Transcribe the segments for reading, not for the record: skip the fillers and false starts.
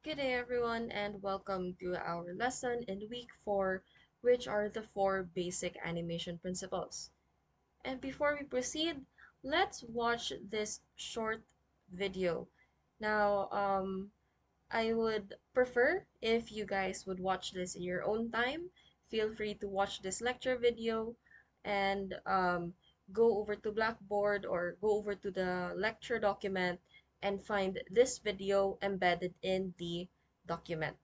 Good day, everyone, and welcome to our lesson in week 4, which are the 4 basic animation principles. And before we proceed, let's watch this short video. Now, I would prefer if you guys would watch this in your own time. Feel free to watch this lecture video and go over to Blackboard or go over to the lecture document and find this video embedded in the document.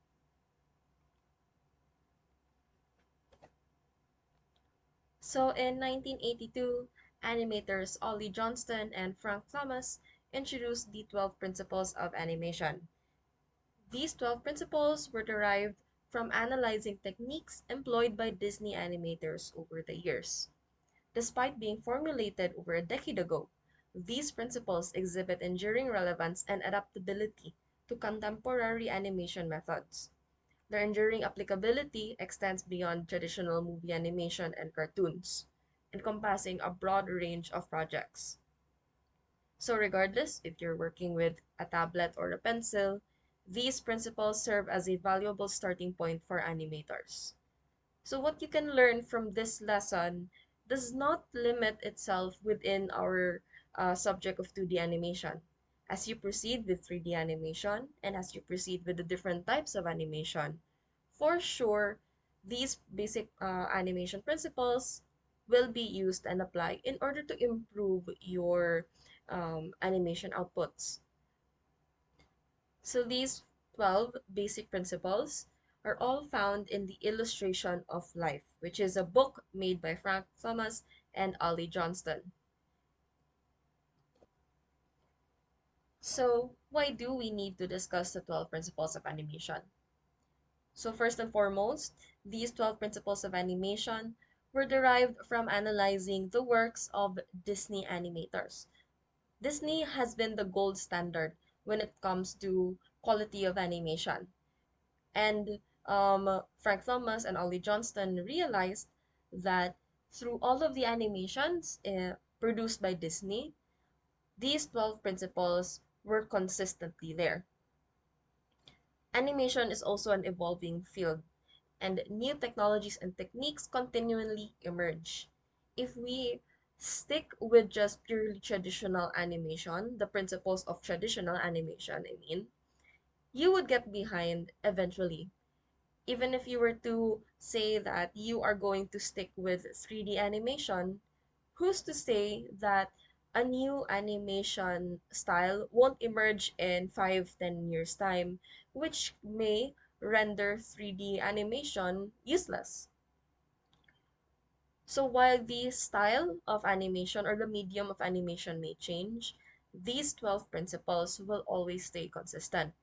So in 1982, animators Ollie Johnston and Frank Thomas introduced the 12 principles of animation. These 12 principles were derived from analyzing techniques employed by Disney animators over the years. Despite being formulated over a decade ago, these principles exhibit enduring relevance and adaptability to contemporary animation methods. Their enduring applicability extends beyond traditional movie animation and cartoons, encompassing a broad range of projects. So regardless if you're working with a tablet or a pencil, these principles serve as a valuable starting point for animators. So what you can learn from this lesson does not limit itself within our subject of 2D animation. As you proceed with 3D animation and as you proceed with the different types of animation, for sure, these basic animation principles will be used and applied in order to improve your animation outputs. So these 12 basic principles are all found in The Illustration of Life, which is a book made by Frank Thomas and Ollie Johnston. So why do we need to discuss the 12 principles of animation? So first and foremost, these 12 principles of animation were derived from analyzing the works of Disney animators. Disney has been the gold standard when it comes to quality of animation. And Frank Thomas and Ollie Johnston realized that through all of the animations produced by Disney, these 12 principles were consistently there. Animation is also an evolving field, and new technologies and techniques continually emerge. If we stick with just purely traditional animation, the principles of traditional animation, you would get behind eventually. Even if you were to say that you are going to stick with 3D animation, who's to say that a new animation style won't emerge in 5, 10 years' time, which may render 3D animation useless? So while the style of animation or the medium of animation may change, these 12 principles will always stay consistent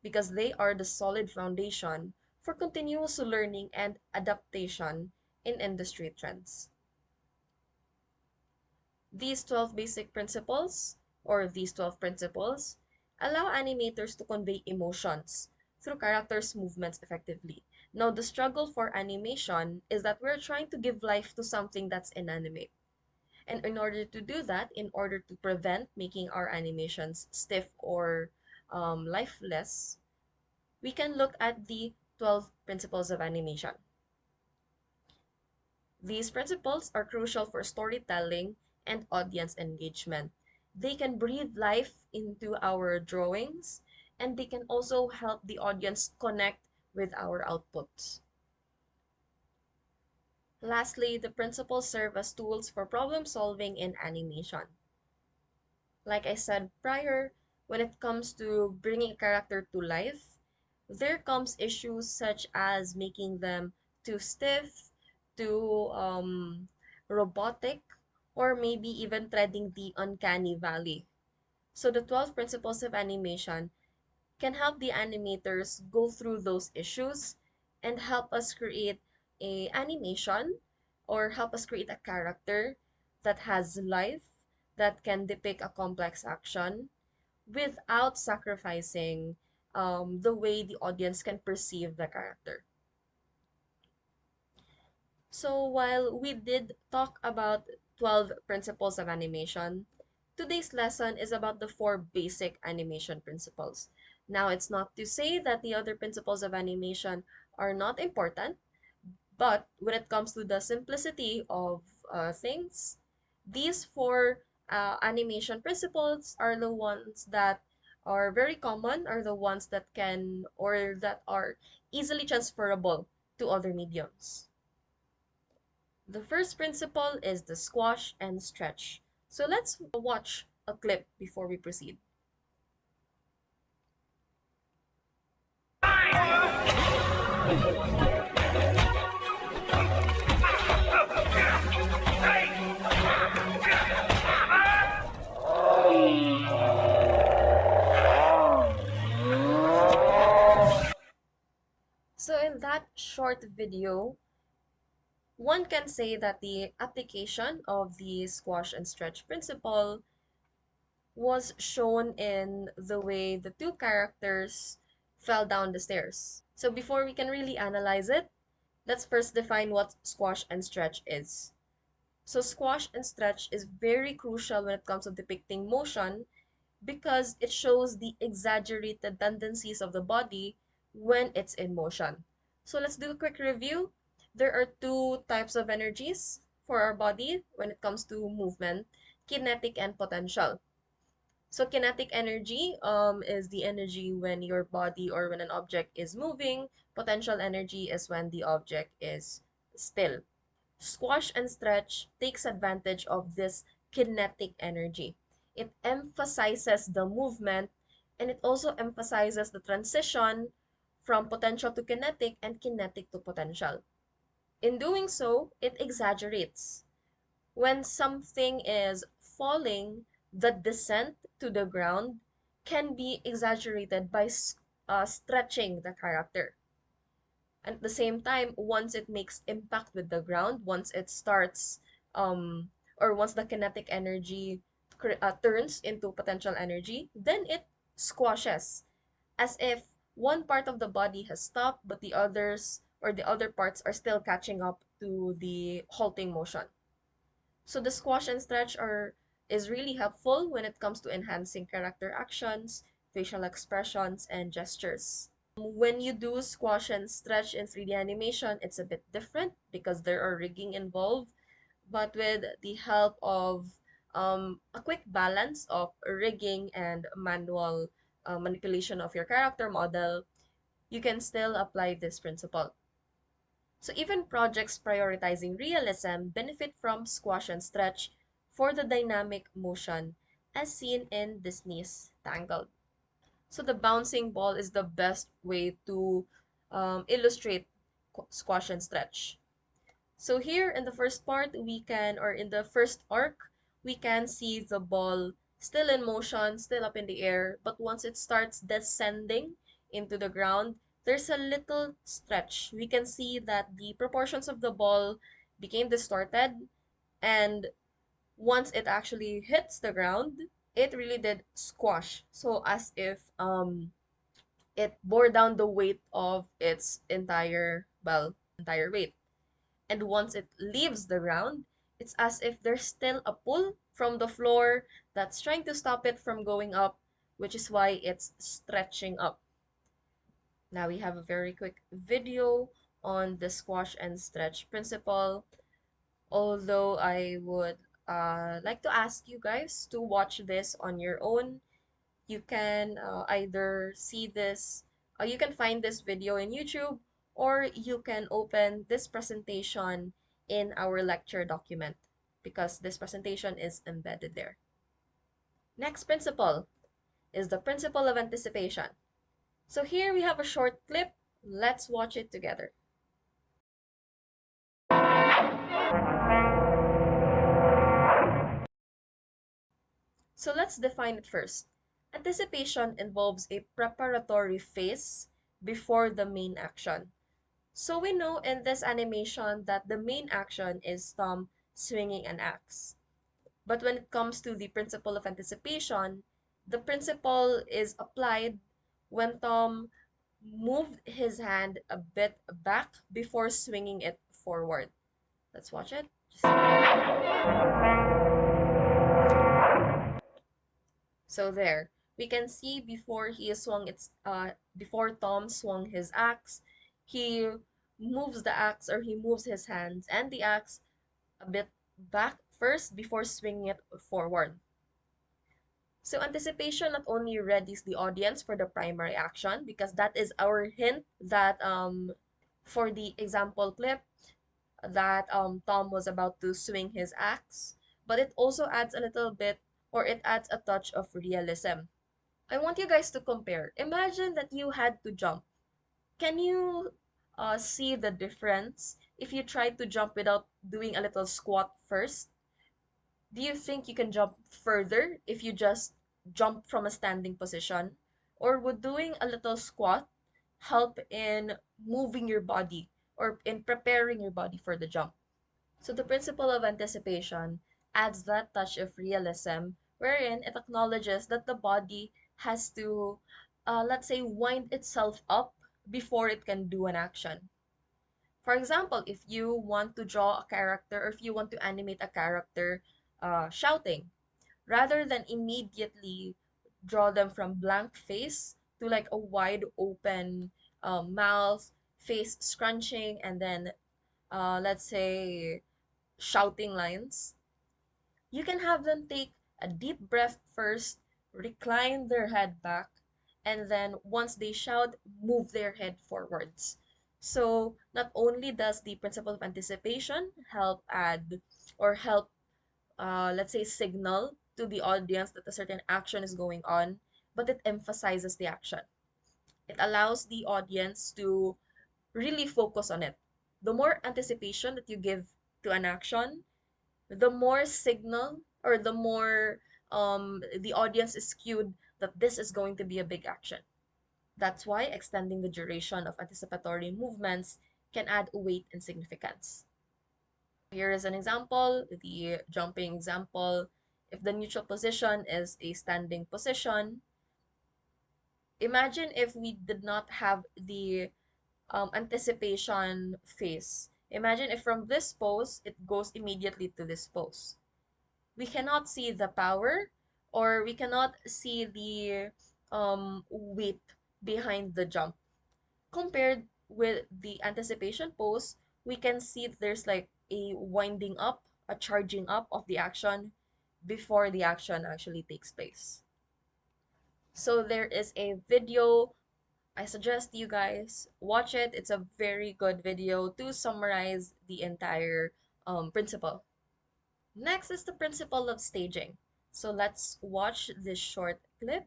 because they are the solid foundation for continuous learning and adaptation in industry trends. These 12 basic principles, or these 12 principles, allow animators to convey emotions through characters' movements effectively. Now, the struggle for animation is that we're trying to give life to something that's inanimate. And in order to do that, in order to prevent making our animations stiff or lifeless, we can look at the 12 principles of animation. These principles are crucial for storytelling and audience engagement. They can breathe life into our drawings, and they can also help the audience connect with our outputs. Lastly, the principles serve as tools for problem solving in animation. Like I said prior, when it comes to bringing a character to life, there comes issues such as making them too stiff, too robotic, or maybe even treading the uncanny valley. So the 12 principles of animation can help the animators go through those issues and help us create a animation or help us create a character that has life, that can depict a complex action without sacrificing the way the audience can perceive the character. So while we did talk about 12 principles of animation, today's lesson is about the 4 basic animation principles. Now, it's not to say that the other principles of animation are not important, but when it comes to the simplicity of things, these four animation principles are the ones that are very common, are the ones that can or that are easily transferable to other mediums. The first principle is the squash and stretch. So let's watch a clip before we proceed. So in that short video, one can say that the application of the squash and stretch principle was shown in the way the two characters fell down the stairs. So before we can really analyze it, let's first define what squash and stretch is. So squash and stretch is very crucial when it comes to depicting motion because it shows the exaggerated tendencies of the body when it's in motion. So let's do a quick review. There are two types of energies for our body when it comes to movement, kinetic and potential. So kinetic energy is the energy when your body or when an object is moving. Potential energy is when the object is still. Squash and stretch takes advantage of this kinetic energy. It emphasizes the movement and it also emphasizes the transition from potential to kinetic and kinetic to potential. In doing so, it exaggerates. When something is falling, the descent to the ground can be exaggerated by stretching the character. And at the same time, once it makes impact with the ground, once it starts, or once the kinetic energy turns into potential energy, then it squashes, as if one part of the body has stopped, but the others or the other parts are still catching up to the halting motion. So the squash and stretch is really helpful when it comes to enhancing character actions, facial expressions, and gestures. When you do squash and stretch in 3D animation, it's a bit different because there are rigging involved. But with the help of a quick balance of rigging and manual manipulation of your character model, you can still apply this principle. So even projects prioritizing realism benefit from squash and stretch for the dynamic motion as seen in Disney's Tangled. So the bouncing ball is the best way to illustrate squash and stretch. So here in the first part, or in the first arc, we can see the ball still in motion, still up in the air, but once it starts descending into the ground, there's a little stretch. We can see that the proportions of the ball became distorted, and once it actually hits the ground, it really did squash. So as if it bore down the weight of its entire weight. And once it leaves the ground, it's as if there's still a pull from the floor that's trying to stop it from going up, which is why it's stretching up. Now we have a very quick video on the squash and stretch principle, although I would like to ask you guys to watch this on your own. You can either see this, you can find this video in YouTube, or you can open this presentation in our lecture document because this presentation is embedded there. Next principle is the principle of anticipation. So here we have a short clip. Let's watch it together. So let's define it first. Anticipation involves a preparatory phase before the main action. So we know in this animation that the main action is Tom swinging an axe. But when it comes to the principle of anticipation, the principle is applied when Tom moved his hand a bit back before swinging it forward. Let's watch it. So there. We can see before Tom swung his axe, he moves the axe, or he moves his hands and the axe a bit back first before swinging it forward. So anticipation not only readies the audience for the primary action, because that is our hint that for the example clip that Tom was about to swing his axe, but it also adds a little bit, or it adds a touch of realism. I want you guys to compare. Imagine that you had to jump. Can you see the difference if you try to jump without doing a little squat first? Do you think you can jump further if you just jump from a standing position? Or would doing a little squat help in moving your body or in preparing your body for the jump? So the principle of anticipation adds that touch of realism, wherein it acknowledges that the body has to, let's say, wind itself up before it can do an action. For example, if you want to draw a character, or if you want to animate a character shouting, rather than immediately draw them from blank face to like a wide open mouth, face scrunching, and then let's say shouting lines, you can have them take a deep breath first, recline their head back, and then once they shout, move their head forwards. So not only does the principle of anticipation help add, or help, let's say, signal to the audience that a certain action is going on, but it emphasizes the action. It allows the audience to really focus on it. The more anticipation that you give to an action, the more signal, or the more the audience is skewed that this is going to be a big action. That's why extending the duration of anticipatory movements can add weight and significance. Here is an example, the jumping example. If the neutral position is a standing position, imagine if we did not have the anticipation phase. Imagine if from this pose, it goes immediately to this pose. We cannot see the power, or we cannot see the weight behind the jump. Compared with the anticipation pose, we can see there's like a winding up, a charging up of the action before the action actually takes place. So there is a video. I suggest you guys watch it. It's a very good video to summarize the entire principle. Next is the principle of staging. So let's watch this short clip.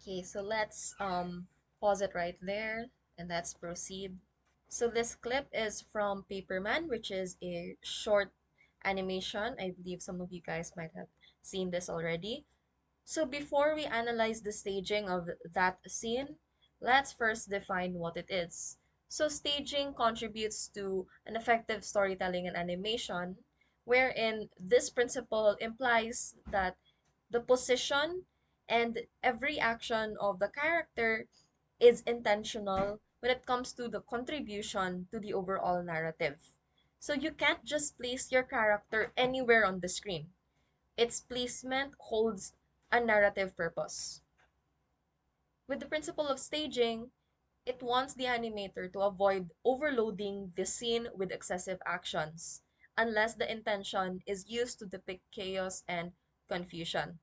Okay, so let's pause it right there and let's proceed. So this clip is from Paperman, which is a short animation. I believe some of you guys might have seen this already. So before we analyze the staging of that scene, let's first define what it is. So staging contributes to an effective storytelling and animation, wherein this principle implies that the position and every action of the character is intentional when it comes to the contribution to the overall narrative. So you can't just place your character anywhere on the screen. Its placement holds a narrative purpose. With the principle of staging, it wants the animator to avoid overloading the scene with excessive actions, unless the intention is used to depict chaos and confusion.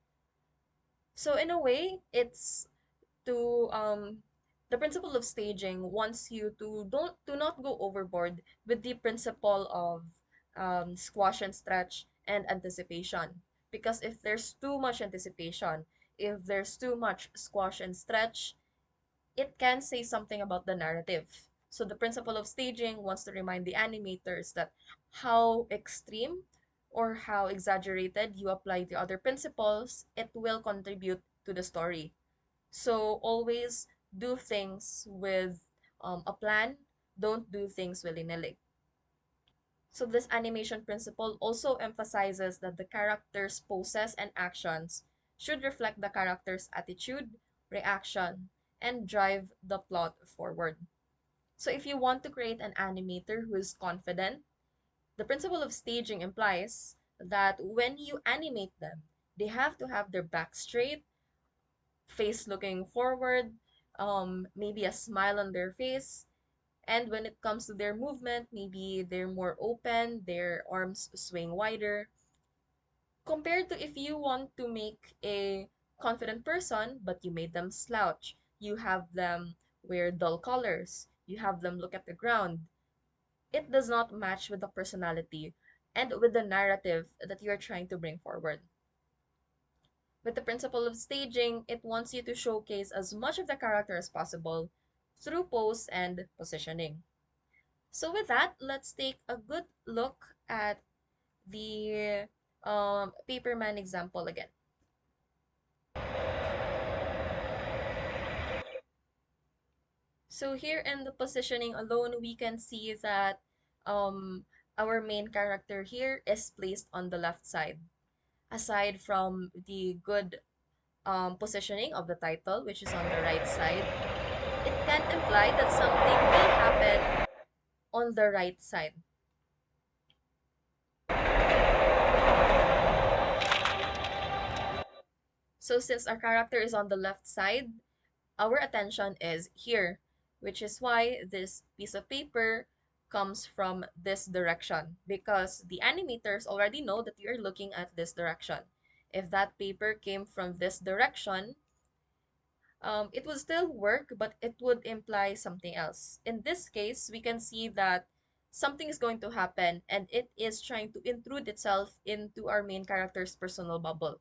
So in a way, it's to the principle of staging wants you to don't do not go overboard with the principle of squash and stretch and anticipation. Because if there's too much anticipation, if there's too much squash and stretch, it can say something about the narrative. So the principle of staging wants to remind the animators that how extreme or how exaggerated you apply the other principles, it will contribute to the story. So always do things with a plan. Don't do things willy-nilly. So this animation principle also emphasizes that the character's poses and actions should reflect the character's attitude, reaction, and drive the plot forward. So if you want to create an animator who is confident, the principle of staging implies that when you animate them, they have to have their back straight, face looking forward, maybe a smile on their face. And when it comes to their movement, maybe they're more open, their arms swing wider. Compared to if you want to make a confident person, but you made them slouch, you have them wear dull colors, you have them look at the ground, it does not match with the personality and with the narrative that you're trying to bring forward. With the principle of staging, it wants you to showcase as much of the character as possible through pose and positioning. So with that, let's take a good look at the Paperman example again. So here in the positioning alone, we can see that um, our main character here is placed on the left side. Aside from the good positioning of the title, which is on the right side, it can imply that something will happen on the right side. So since our character is on the left side, our attention is here, which is why this piece of paper comes from this direction, because the animators already know that you're looking at this direction. If that paper came from this direction, it would still work, but it would imply something else. In this case, we can see that something is going to happen and it is trying to intrude itself into our main character's personal bubble.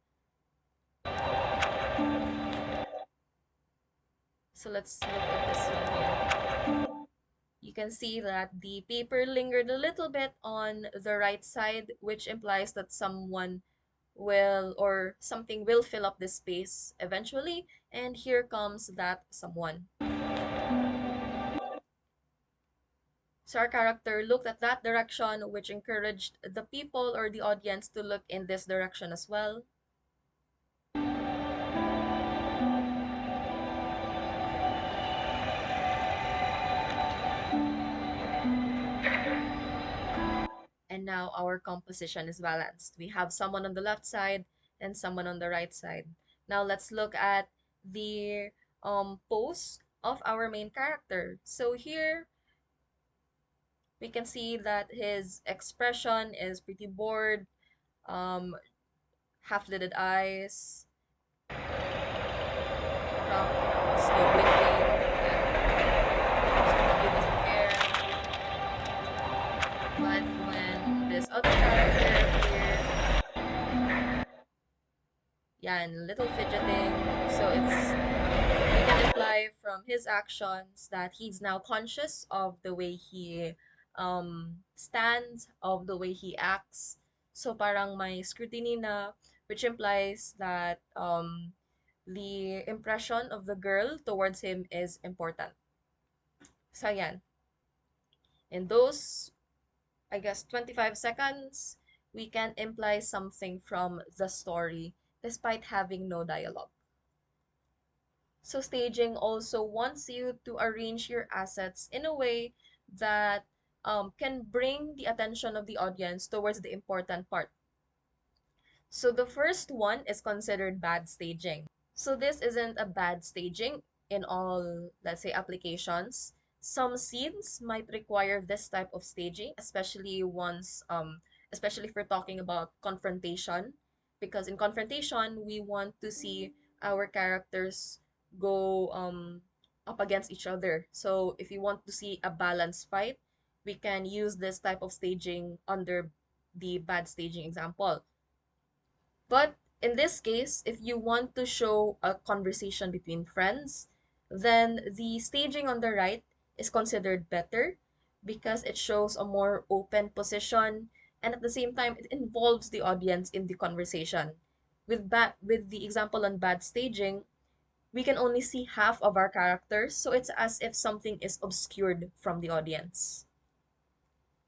So let's look at this one here. You can see that the paper lingered a little bit on the right side, which implies that someone will or something will fill up this space eventually, and here comes that someone. So our character looked at that direction, which encouraged the people or the audience to look in this direction as well. And now our composition is balanced. We have someone on the left side and someone on the right side. Now let's look at the pose of our main character. So here we can see that his expression is pretty bored, um, half-lidded eyes, slow blinking, so he doesn't care. But when this other character here, yeah, and little fidgeting, so we can imply from his actions that he's now conscious of the way he stands, of the way he acts. So parang may scrutiny na, which implies that the impression of the girl towards him is important. So yan. In those, I guess, 25 seconds, we can imply something from the story despite having no dialogue. So staging also wants you to arrange your assets in a way that can bring the attention of the audience towards the important part. So the first one is considered bad staging. So this isn't a bad staging in all, let's say, applications. Some scenes might require this type of staging, especially if we're talking about confrontation, because in confrontation we want to see our characters go up against each other. So if you want to see a balanced fight, we can use this type of staging under the bad staging example. But in this case, if you want to show a conversation between friends, then the staging on the right is considered better because it shows a more open position and at the same time it involves the audience in the conversation. With the example on bad staging, we can only see half of our characters, so it's as if something is obscured from the audience.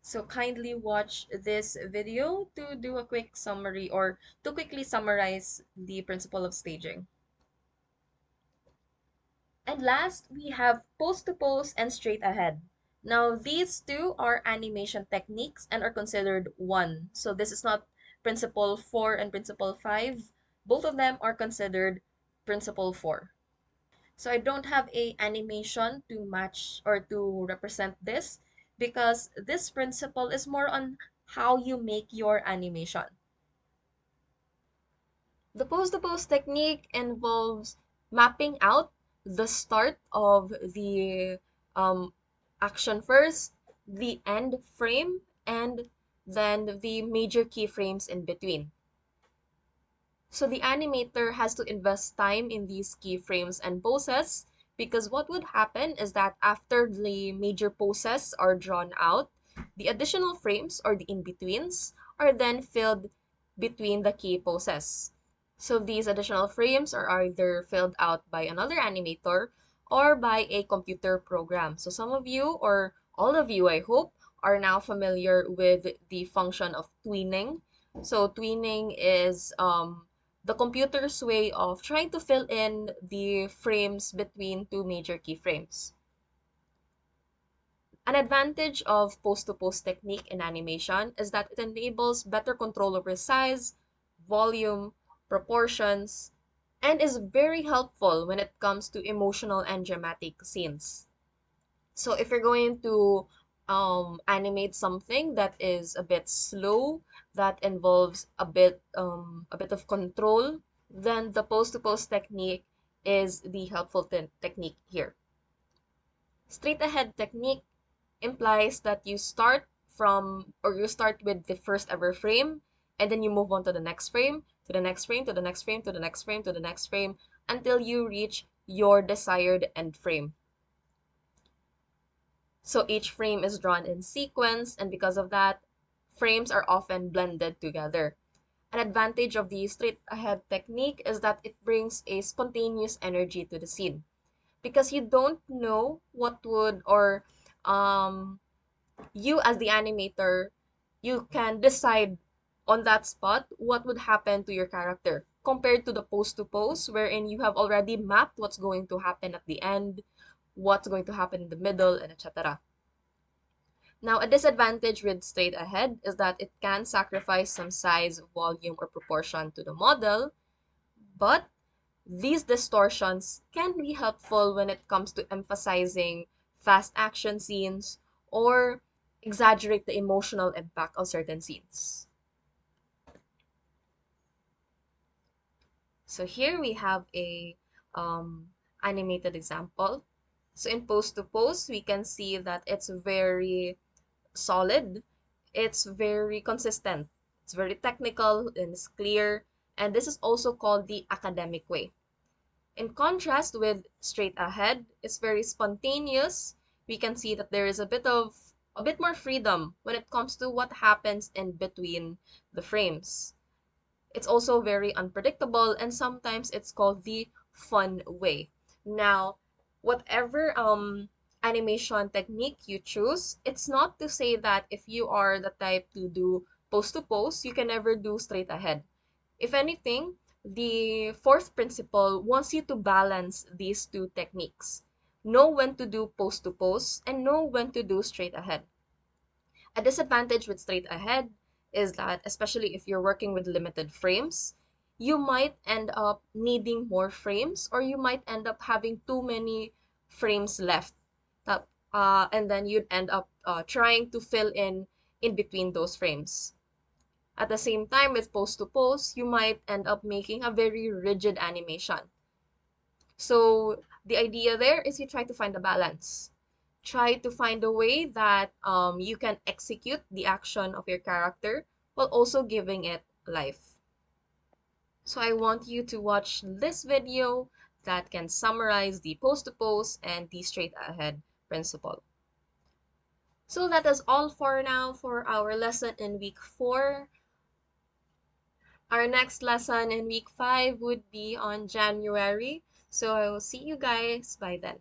So kindly watch this video to do a quick summary or to quickly summarize the principle of staging. And last, we have pose to pose and straight ahead. Now, these two are animation techniques and are considered one. So this is not principle 4 and principle 5. Both of them are considered principle 4. So I don't have a animation to match or to represent this because this principle is more on how you make your animation. The pose-to-pose technique involves mapping out the start of the action first, the end frame, and then the major keyframes in between. So the animator has to invest time in these keyframes and poses because what would happen is that after the major poses are drawn out, the additional frames or the in-betweens are then filled between the key poses. So these additional frames are either filled out by another animator or by a computer program. So some of you, or all of you, I hope, are now familiar with the function of tweening. So tweening is the computer's way of trying to fill in the frames between two major keyframes. An advantage of post-to-post technique in animation is that it enables better control over size, volume, proportions, and is very helpful when it comes to emotional and dramatic scenes. So if you're going to animate something that is a bit slow, that involves a bit of control, then the post-to-post technique is the helpful technique here. Straight ahead technique implies that you start from or you start with the first ever frame and then you move on to the next frame, to the next frame, to the next frame, to the next frame, to the next frame until you reach your desired end frame. So each frame is drawn in sequence, and because of that, frames are often blended together. An advantage of the straight ahead technique is that it brings a spontaneous energy to the scene because you don't know what would, or um, you as the animator, you can decide on that spot what would happen to your character compared to the pose to pose wherein you have already mapped what's going to happen at the end, what's going to happen in the middle, and etc. Now, a disadvantage with straight ahead is that it can sacrifice some size, volume, or proportion to the model, but these distortions can be helpful when it comes to emphasizing fast action scenes or exaggerate the emotional impact of certain scenes. So here we have a animated example. So in pose to pose, we can see that it's very solid, it's very consistent, it's very technical and it's clear, and this is also called the academic way. In contrast with straight ahead, it's very spontaneous. We can see that there is a bit more freedom when it comes to what happens in between the frames. It's also very unpredictable and sometimes it's called the fun way. Now, whatever animation technique you choose, it's not to say that if you are the type to do pose to pose, you can never do straight ahead. If anything, the fourth principle wants you to balance these two techniques. Know when to do pose to pose and know when to do straight ahead. A disadvantage with straight ahead is that, especially if you're working with limited frames, you might end up needing more frames or you might end up having too many frames left. And then you'd end up trying to fill in between those frames. At the same time, with pose to pose, you might end up making a very rigid animation. So the idea there is you try to find a balance. Try to find a way that you can execute the action of your character while also giving it life. So I want you to watch this video that can summarize the pose to pose and the straight ahead principle. So that is all for now for our lesson in week 4. Our next lesson in week 5 would be on January. So I will see you guys by then.